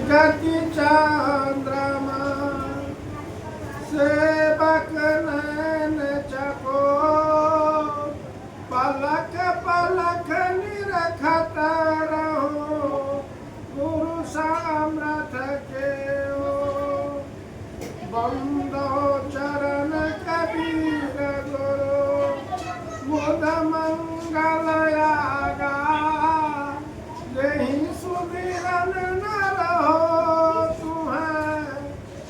गति चंद्रमा सेवक नैन चको पलक पलक निरखत रहो गुरु सामर्थ के बंदो चरण कबीर गुरु मुद मंगलयागा यही सुमिरन न रहो तुम्हें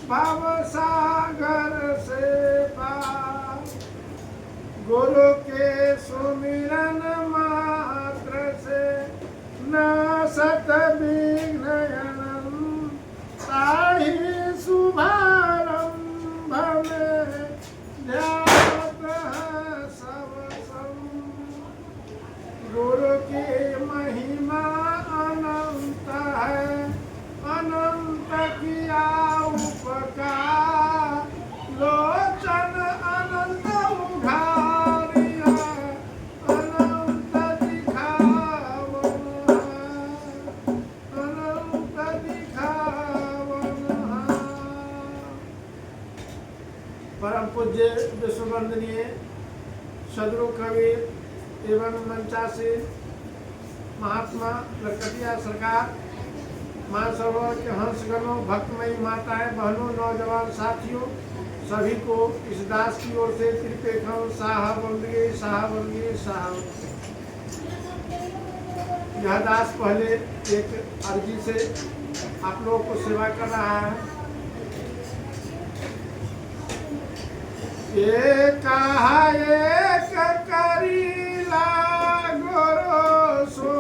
भव सागर से पार गुरु के सुमिरन मात्र से न सत विघ्न ताहि शुभारंभ में ध्यात है सब सम गुरु की महिमा अनंत है अनंत किया उपकार लोचन अनंत उघारिया अनंत दिखावन अनंत दिखावन। परम पूज्य विश्ववंदनीय सदगुरु कबीर एवं मंचासी महात्मा लखटिया सरकार मानसरोवर के हंसगणों भक्तमयी माताएं बहनों नौजवान साथियों सभी को इस दास की ओर से त्रिपेखम साहबंदगी साहबंदगी साहब। यह दास पहले एक अर्जी से आप लोगों को सेवा कर रहा है। एक करीला गुरु सो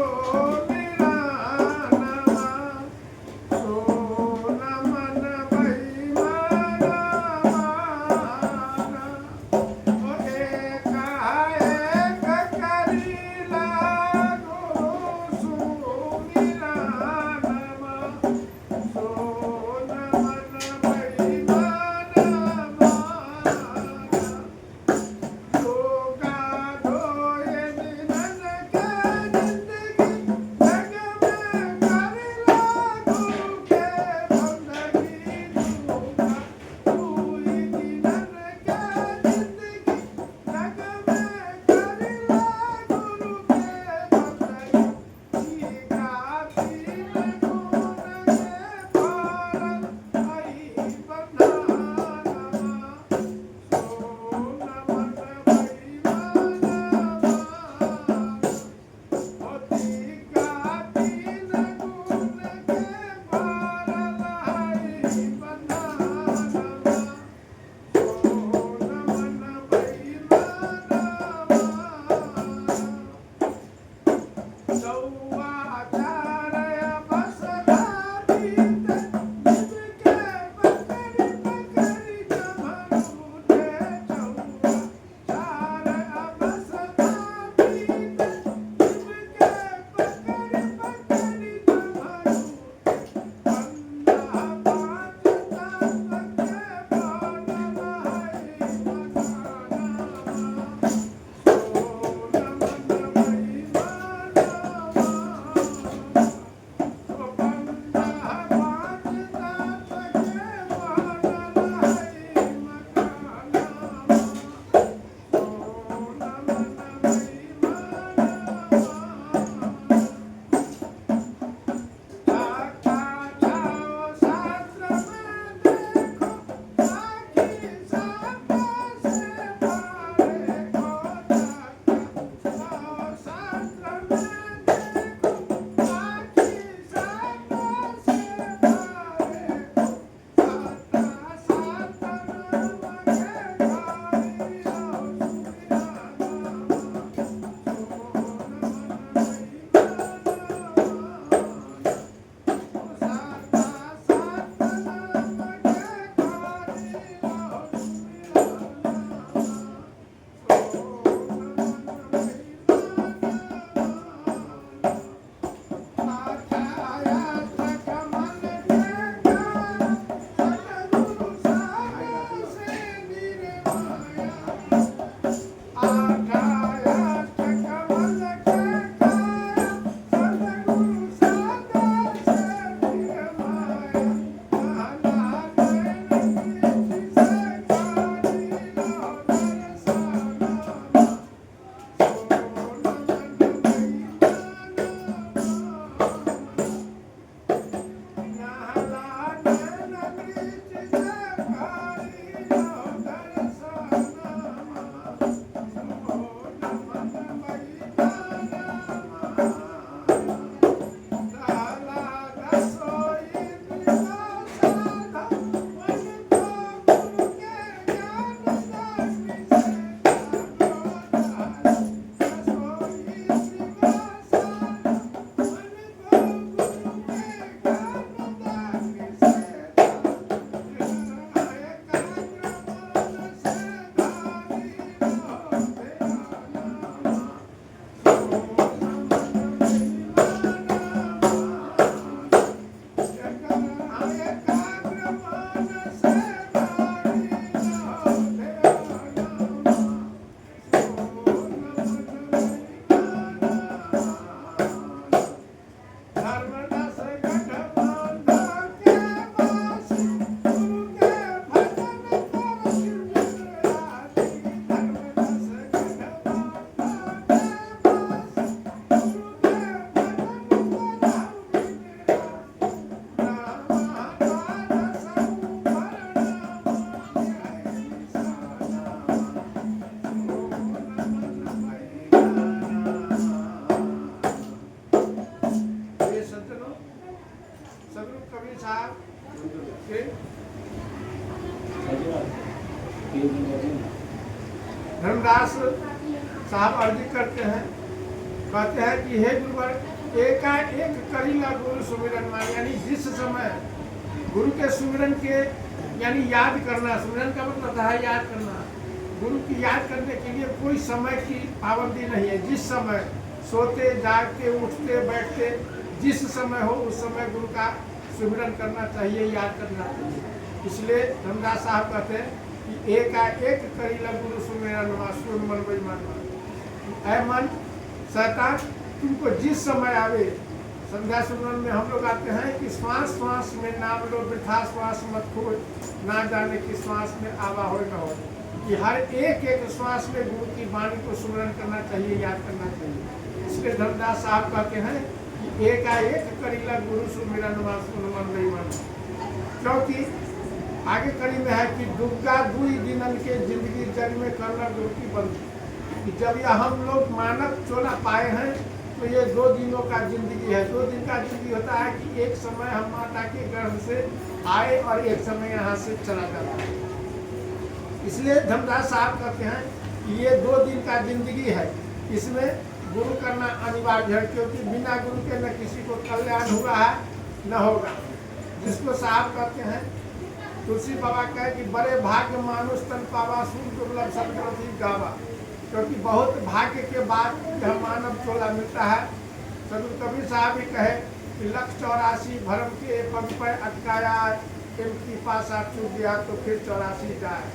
सदगुरु कबीर साहब के धर्मदास साहब अर्जी करते हैं, कहते हैं कि हे गुरुवर एकाएक करीला गुरु सुमिरन मान, यानी जिस समय गुरु के सुमिरन के यानी याद करना, सुमिरन का मतलब है याद करना। गुरु की याद करने के लिए कोई समय की पाबंदी नहीं है। जिस समय सोते जागते उठते बैठते जिस समय हो उस समय गुरु का सुमिरन करना चाहिए, याद करना चाहिए। इसलिए धर्मदास साहब कहते हैं कि एकाएक करीला गुरु सुमिरन सुन मन बेईमान मन। ऐ मन शैतान तुमको जिस समय आवे, संध्या सुमरन में हम लोग आते हैं कि श्वास श्वास में नाम लो वृथा श्वास मत खोज, ना जाने कि श्वास में आवा हो न हो। कि हर एक एक श्वास में गुरु की वाणी को सुमरन करना चाहिए, याद करना चाहिए। इसलिए धर्मदास साहब कहते हैं कि एकाएक करीला गुरु सुमिरन सुन मन बेईमान। क्योंकि आगे कड़ी में है कि दुर्गा दुई दिनन के जिंदगी जग में करना गुरु की बंदी। कि जब यह हम लोग मानव चोला पाए हैं तो ये 2 दिनों का जिंदगी है। 2 दिन का जिंदगी होता है कि एक समय हम माता के गर्भ से आए और एक समय यहाँ से चला जाता है। इसलिए धर्मदास साहब कहते हैं कि ये 2 दिन का जिंदगी है, इसमें गुरु करना अनिवार्य है। क्योंकि बिना गुरु के न किसी को कल्याण हुआ है न होगा। जिसको साहब कहते हैं, तुलसी बाबा कहे कि बड़े भाग्य मानुष तन पावा सुन दुर्लभ सदगति गावा। क्योंकि बहुत भाग्य के बाद यह मानव चोला मिलता है। सदगुरु कबीर साहब भी कहे कि 184 भरम के पग पर अटकाया, इनकी पासा छूट गया तो फिर 84 जाए।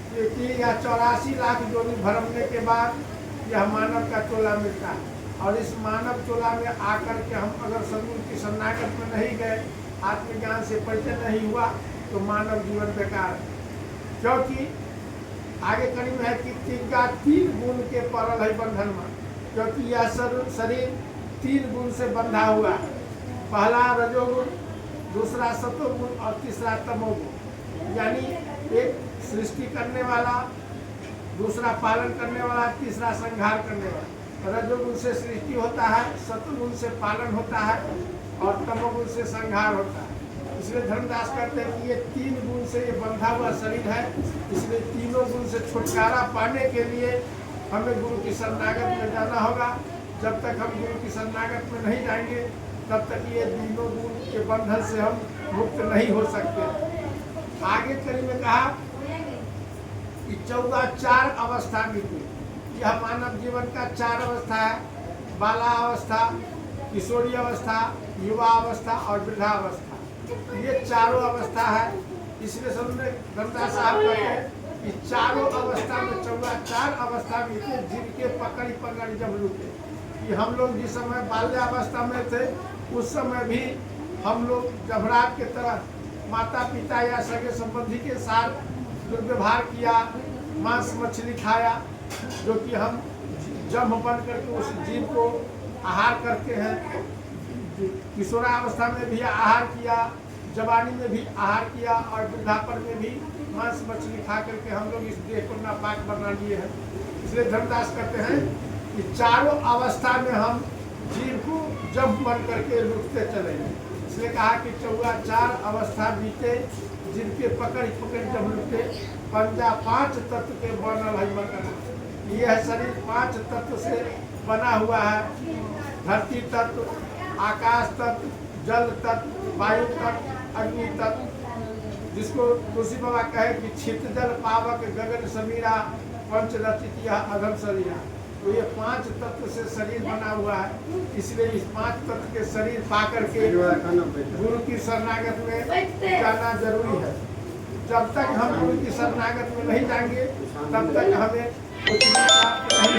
क्योंकि यह 84 लाख जोनी भरमने के बाद यह मानव का चोला मिलता है। और इस मानव चोला में आकर के हम अगर सदगुरु की शरणागत में नहीं गए, आत्मज्ञान से परिचय नहीं हुआ तो मानव जीवन बेकार है। क्योंकि आगे कड़ी में है कि तिनका 3 गुण के परल है बंधन में। क्योंकि यह शरीर 3 गुण से बंधा हुआ है। पहला रजोगुण, दूसरा सतोगुण और तीसरा तमोगुण। यानी एक सृष्टि करने वाला, दूसरा पालन करने वाला, तीसरा संहार करने वाला। रजोगुण से सृष्टि होता है, सतोगुण से पालन होता है और तमोगुण से संहार होता है। इसलिए धर्मदास कहते हैं कि ये 3 गुण से ये बंधा हुआ शरीर है। इसलिए तीनों गुण से छुटकारा पाने के लिए हमें गुरु की शरणागत में जाना होगा। जब तक हम गुरु की शरणागत में नहीं जाएंगे तब तक ये तीनों गुण के बंधन से हम मुक्त नहीं हो सकते। आगे कड़ी में कहा कि 4 अवस्था मिली। यह मानव जीवन का 4 अवस्था है, बालावस्था, किशोरी अवस्था, युवा अवस्था और वृद्धावस्था। ये 4 अवस्था है। इसलिए समझे धर्मदास साहब कहते हैं कि 4 अवस्था में 4 अवस्था में थे जिनके पकड़ी जब लूटे। कि हम लोग जिस समय बाल्यावस्था में थे उस समय भी हम लोग जबरात के तरह माता पिता या सगे संबंधी के साथ दुर्व्यवहार किया, मांस मछली खाया, जो कि हम जम बन करके उस जीव को आहार करते हैं। किशोरावस्था में भी आहार किया, जवानी में भी आहार किया और वृद्धापन में भी मांस मछली खा करके हम लोग इस देह को नापाक बना लिए हैं। इसलिए धर्मदास कहते हैं कि 4 अवस्था में हम जीव को जब बन करके लूटते चले। इसलिए कहा कि 4 अवस्था बीते जिनके पकड़ जब लूटे, पंजा 5 तत्व के बनल है मकान। यह शरीर 5 तत्व से बना हुआ है। धरती तत्व, आकाश तत्व, जल तत्व, वायु तत्व, अग्नि तत्व। जिसको तुलसी बाबा कहे कि छित जल पावक गगन समीरा, पंच रचित यह अधम शरीरा। तो ये 5 तत्व से शरीर बना हुआ है। इसलिए इस 5 तत्व के शरीर पा करके गुरु की शरणागत में जाना जरूरी है। जब तक हम गुरु की शरणागत में नहीं जाएंगे तब तक हमें कुछ नहीं